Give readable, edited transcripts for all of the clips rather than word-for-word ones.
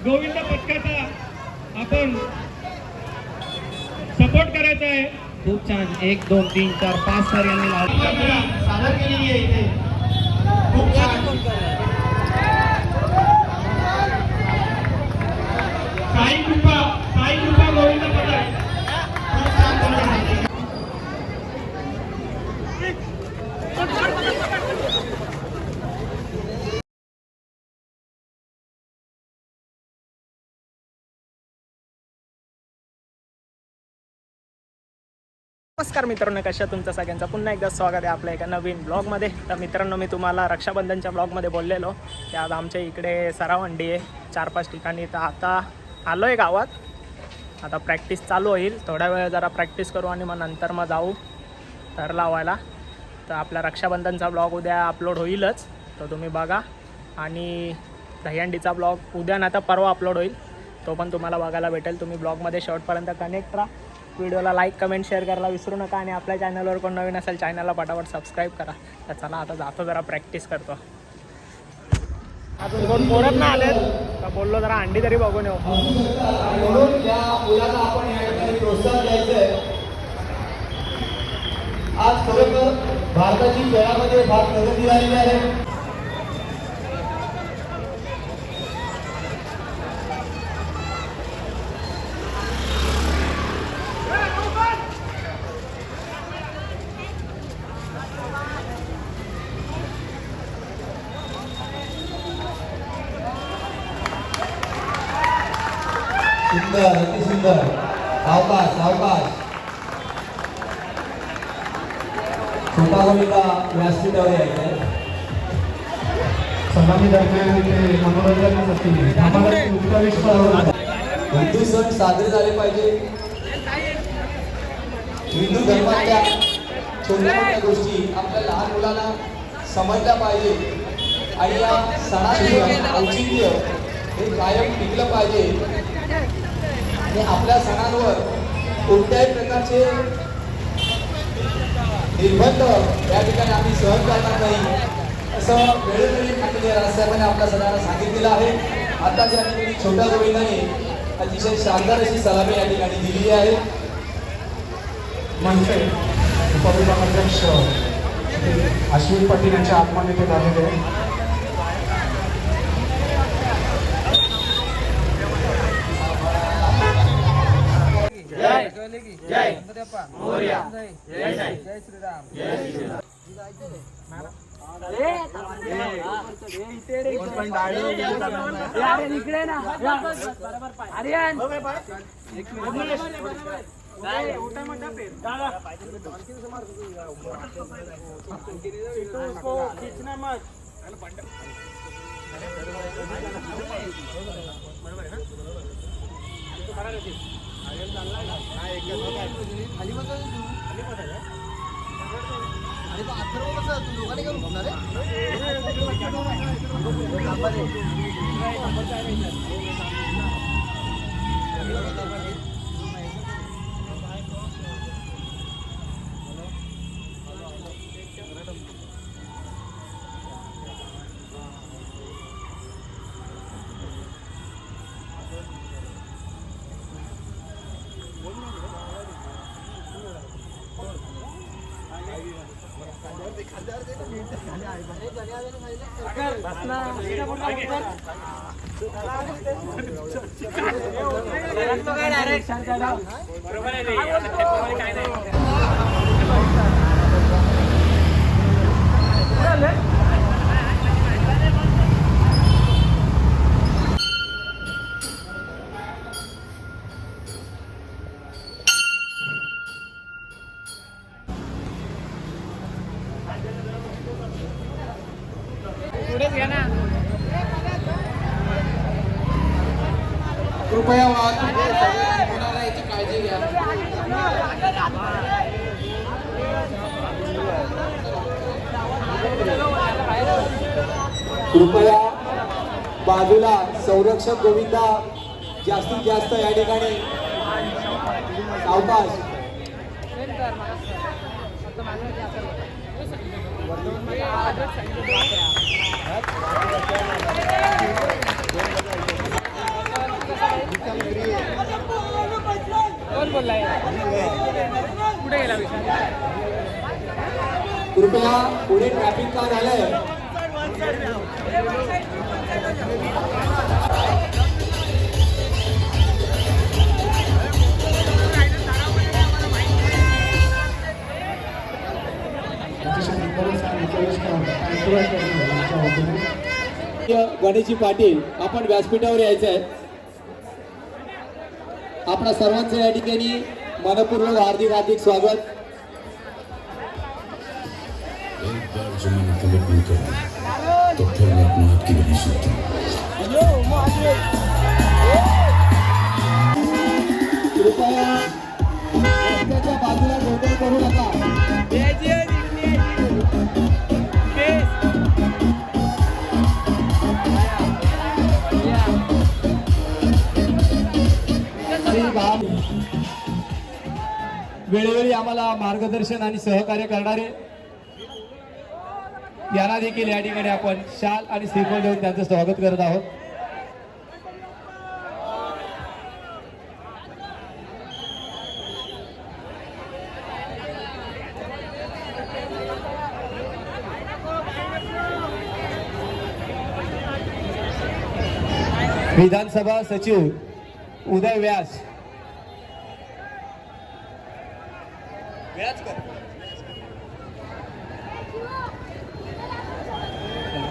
गोविंद पथकाचा आपण सपोर्ट करायचा आहे. खूप छान. 1 2 3 4 5 सर यांनी सादर केलेली आहे इथे. खूप छान. साई कृपा गोविंद पथक. खूप छान. नमस्कार मित्रांनो, कशा तुमचं सगळ्यांचं पुन्हा एकदा स्वागत आहे आपल्या एका नवीन ब्लॉगमध्ये. तर मित्रांनो, मी तुम्हाला रक्षाबंधनच्या ब्लॉगमध्ये बोललेलो की आज आमच्या इकडे सरावंडी आहे 4-5 ठिकाणी. तर आता आलो आहे गावात. आता प्रॅक्टिस चालू होईल. थोड्या वेळ जरा प्रॅक्टिस करू आणि मग नंतर मग जाऊ थर लावायला. तर आपला रक्षाबंधनचा ब्लॉग उद्या अपलोड होईलच, तो तुम्ही बघा. आणि दहीहंडीचा ब्लॉग उद्या ना तर परवा अपलोड होईल, तो पण तुम्हाला बघायला भेटेल. तुम्ही ब्लॉगमध्ये शेवटपर्यंत कनेक्ट राहा. व्हिडिओला लाईक कमेंट शेअर करायला विसरू नका. आणि आपल्या चॅनलवर कोण नवीन असेल चॅनलला फटाफट सबस्क्राईब करा. तर चला आता जातो, जरा प्रॅक्टिस करतो. अजून कोण पोरत नाही आले तर बोललो जरा अंडी तरी बघून येऊ. म्हणून या मुलाला आपण या ठिकाणी प्रोत्साहन द्यायचं आहे. आज खरोखर भारताची खेळामध्ये फार प्रगती झालेली आहे. सुंदर, अति सुंदर. सावकाश सावकाश. छोटा गोविंदा व्यासपीठावर यायचंय. सलामी दरम्यान इथे मनोरंजनासाठी हिंदू सण साजरे झाले पाहिजे. हिंदू धर्मातल्या छोट्या मोठ्या गोष्टी आपल्या लहान मुलांना समजल्या पाहिजे. आणि या सणाचं औचित्य हे कायम टिकलं पाहिजे. आणि आपल्या सणांवर कोणत्याही प्रकारचे निर्बंध या ठिकाणी आम्ही सहन करणार नाही, असं वेळोवेळी माननीय राजसाहेबांनी आपल्या सणाला सांगितलेलं आहे. आता ज्या ठिकाणी छोट्या गोविंदाने अतिशय शानदार अशी सलामी या ठिकाणी दिलेली आहे. मनसे उपविभागाध्यक्ष अश्विन पाटील यांच्या आगमन इथे झालेले आहे. जय मोरया. जय श्रीराम. जय श्रीराम. इकडे ना आर्यन कृपया मुलाला याची काळजी घ्या. कृपया बाजूला संरक्षक गोविंदा जास्तीत जास्त या ठिकाणी सावकाश. कृपया पुढे ट्रॅफिक का झालंय. गणेशजी पाटील आपण व्यासपीठावर यायचं आहे. आपणा सर्वांचं या ठिकाणी मनपूर्वक हार्दिक हार्दिक स्वागत. एक बार जो मैंने कमिटमेंट कर दी तो फिर मैं अपने आप की नहीं सुनता. कृपया रस्त्याच्या बाजूला गोंधळ करू नका. वेळोवेळी आम्हाला मार्गदर्शन आणि सहकार्य करणारे यांना देखील या ठिकाणी आपण शाल आणि श्रीफळ देऊन त्यांचं स्वागत करत आहोत. विधानसभा सचिव उदय व्यास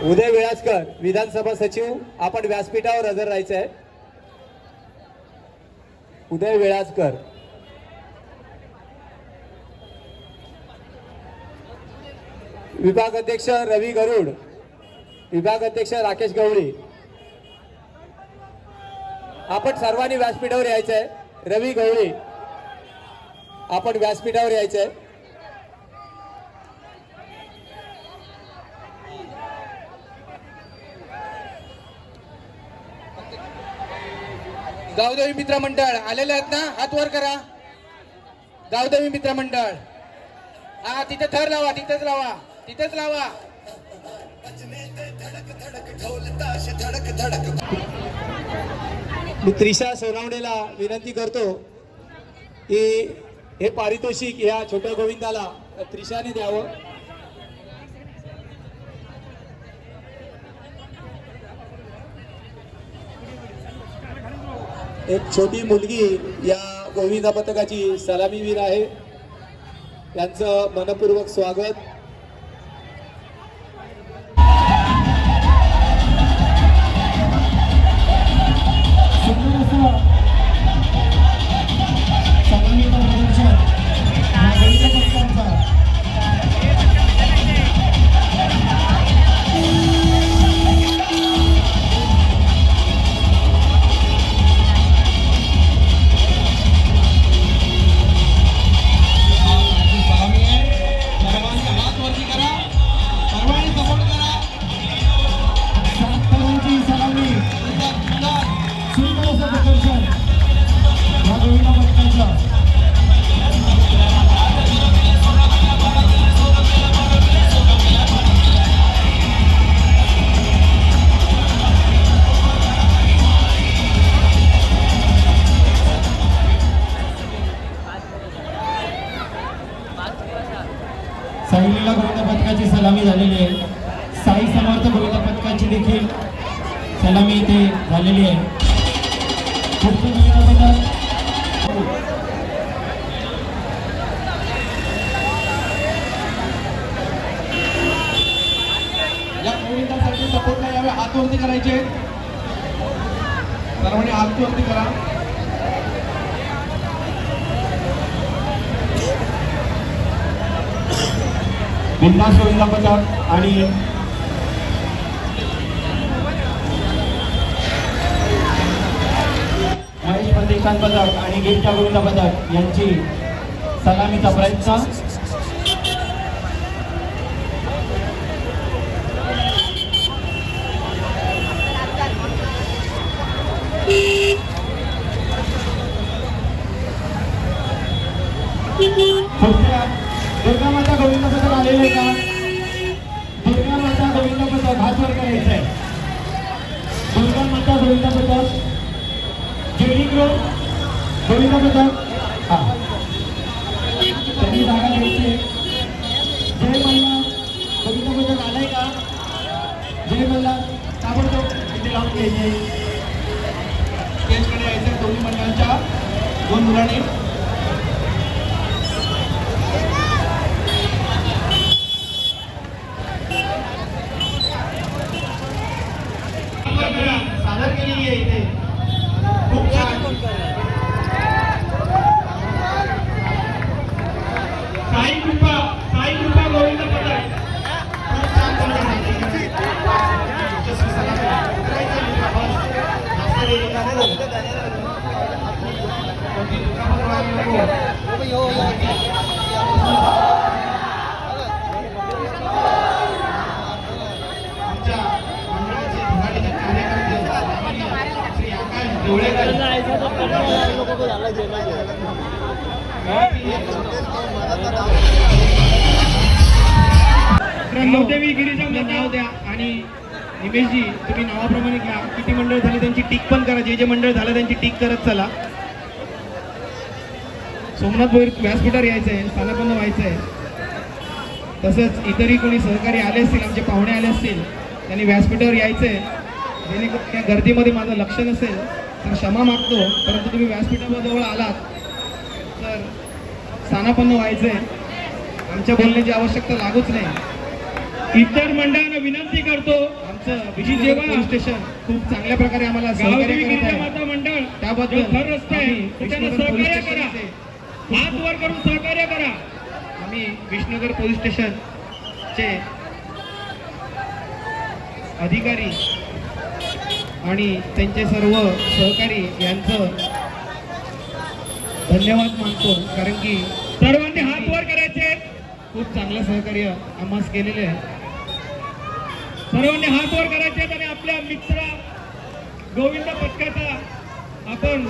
उदय वेळाजकर विधानसभा सचिव आपण व्यासपीठावर हजर राहायचं आहे. उदय वेळाजकर. विभाग अध्यक्ष रवी गरुड, विभाग अध्यक्ष राकेश गवळी आपण सर्वांनी व्यासपीठावर यायचं आहे. रवी गवळी आपण व्यासपीठावर यायचं आहे. गावदेवी मित्र मंडळ आलेले आहेत ना, हात वर करा. गावदेवी मित्र मंडळ हा तिथे थर लावा, तिथेच लावा, तिथेच लावा. मी त्रिशा सोनावणेला विनंती करतो की हे पारितोषिक या छोट्या गोविंदाला त्रिशाने द्यावं. एक छोटी मुलगी या गोविंदा पथकाची सलामीवीर आहे. त्यांचं मनपूर्वक स्वागत. साईलीला गोविंदा पथकाची सलामी झालेली आहे. साई समर्थ गोविंदा पथकाची देखील सलामी इथे झालेली आहे. पुढचं गोविंदा पथक या गोविंदासाठी सपोर्टला यावे. हातवरती करायचे सर्वांनी, हातवरती करा. बिंदास गोविंदा पथक आणि महेश प्रतिष्ठान पथक आणि गिरजा गोविंदा पथक यांची सलामीचा प्रयत्न. दुर्गा माता गोविंदा पथक आलेले का? दुर्गा माता गोविंदा पथक हात वर करायचं आहे. दुर्गा माता गोविंदा पथक, जेडी ग्रुप गोविंदा पथक, हा त्यांनी जागा घ्यायची. जय महिला ताबडतोब इथे लावून घ्यायचे. स्टेजकडे यायचं दोन्ही मंडळांच्या 2 मुलांनी. सादर केलेली आहे इथे खूप छान. साई कृपा गोविंद पदक खूप छान आमच्या मंडळाचे धडाडीचे कार्यकर्ते श्री आकाश डोळेकर नवदेवी गिरीजा नाव द्या आणि निमेशजी तुम्ही नावाप्रमाणे घ्या. किती मंडळ झाले त्यांची टिक पण करा. जे जे मंडळ झालं त्यांची टिक करत चला. सोमनाथ भोईर व्यासपीठावर यायचं आहे, स्थानापन्न व्हायचं आहे. तसंच इतरही कोणी सहकारी आले असतील, आमचे पाहुणे आले असतील, त्यांनी व्यासपीठावर यायचं आहे. जेणेकरून त्या गर्दीमध्ये माझं लक्ष नसेल तर क्षमा मागतो, परंतु तुम्ही व्यासपीठाजवळ आलात तर स्थानापन्न व्हायचं आहे. आमच्या बोलण्याची आवश्यकता लागूच नाही. इतर मंडळांना विनंती करतो, आमचं विजय पोलीस स्टेशन खूप चांगल्या प्रकारे आम्हाला सहकार्य करत आहे. मंडळ त्याबद्दल सहकार्य करा. हात वर करून सहकार्य करा. आम्ही विष्णुनगर पोलीस स्टेशनचे अधिकारी आणि त्यांचे सर्व सहकारी यांचं धन्यवाद मानतो, कारण की सर्वांनी हात वर करायचे. खूप चांगलं सहकार्य आम्हास केलेले आहे. सर्वांनी हात वर करायचे आणि आपल्या मित्र गोविंद पथकाचा आपण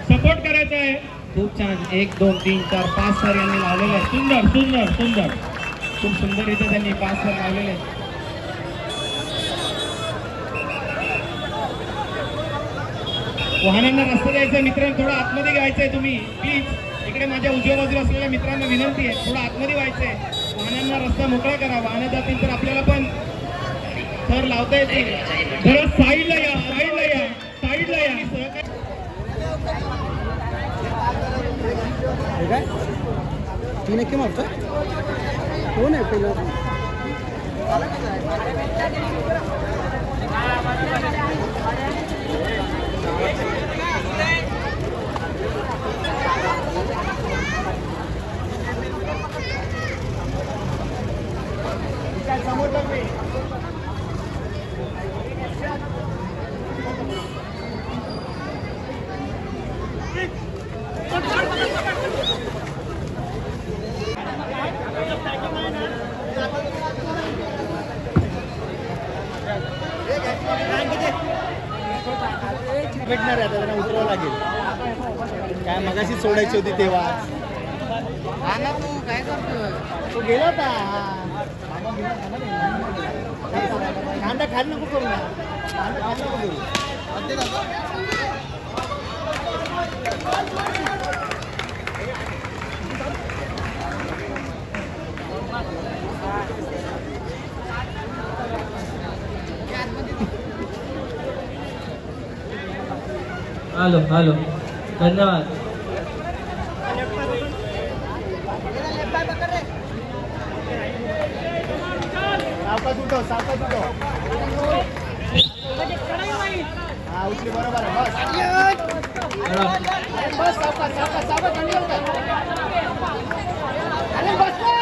सपोर्ट करायचा आहे. खूप छान. 1 2 3 4 5 सर यांनी लावलेले आहे. सुंदर सुंदर सुंदर खूप सुंदर इथे त्यांनी 5 सर लावलेले आहेत. वाहनांना रस्ता द्यायचा. मित्रांनो थोडं आतमध्ये घ्यायचंय तुम्ही प्लीज. इकडे माझ्या उजव्या बाजूला असलेल्या मित्रांना विनंती आहे, थोडं आतमध्ये व्हायचंय. वाहनांना रस्ता मोकळा करा. वाहनं जातील तर आपल्याला पण थर लावता येतील. जरा साईडला या, साईडला या, साईडला या. ती नक्की मारतो कोण आहे पहिलं. भेटणार आहे आता, त्यांना उतरावं लागेल. काय मगाशी सोडायची होती तेव्हा. हा ना, तू काय करतो. तो गेला होता. कांदा खाल नको करू ना. कांदा खाल नको करू. हॅलो हॅलो धन्यवाद. सावकाश उठव, सावकाश उठव. हा उठली बरोबर आहे. बस सावकाश सावकाश सावकाश. आणि बस ना.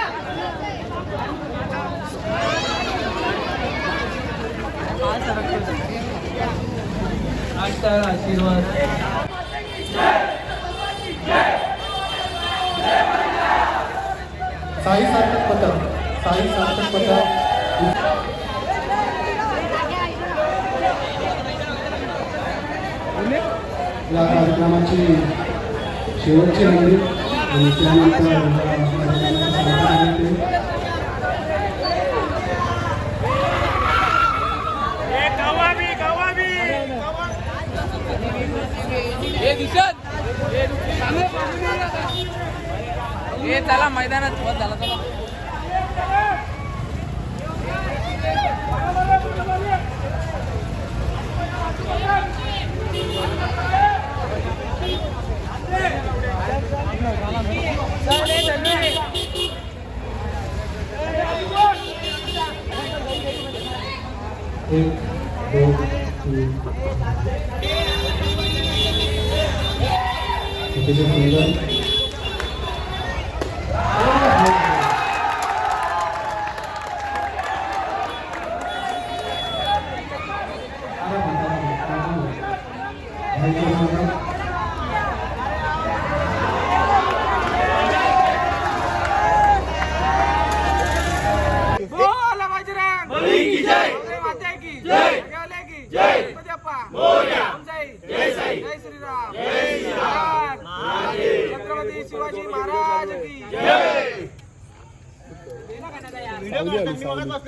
आशीर्वाद. साई सार्थक पथक, साई सार्थक पथक या कार्यक्रमाची शेवटची रांगडी आणि त्यानंतर चला मैदानात झाला चला. एक दोन तीन अतिशय सुंदर छत्रपती शिवाजी महाराज की जय.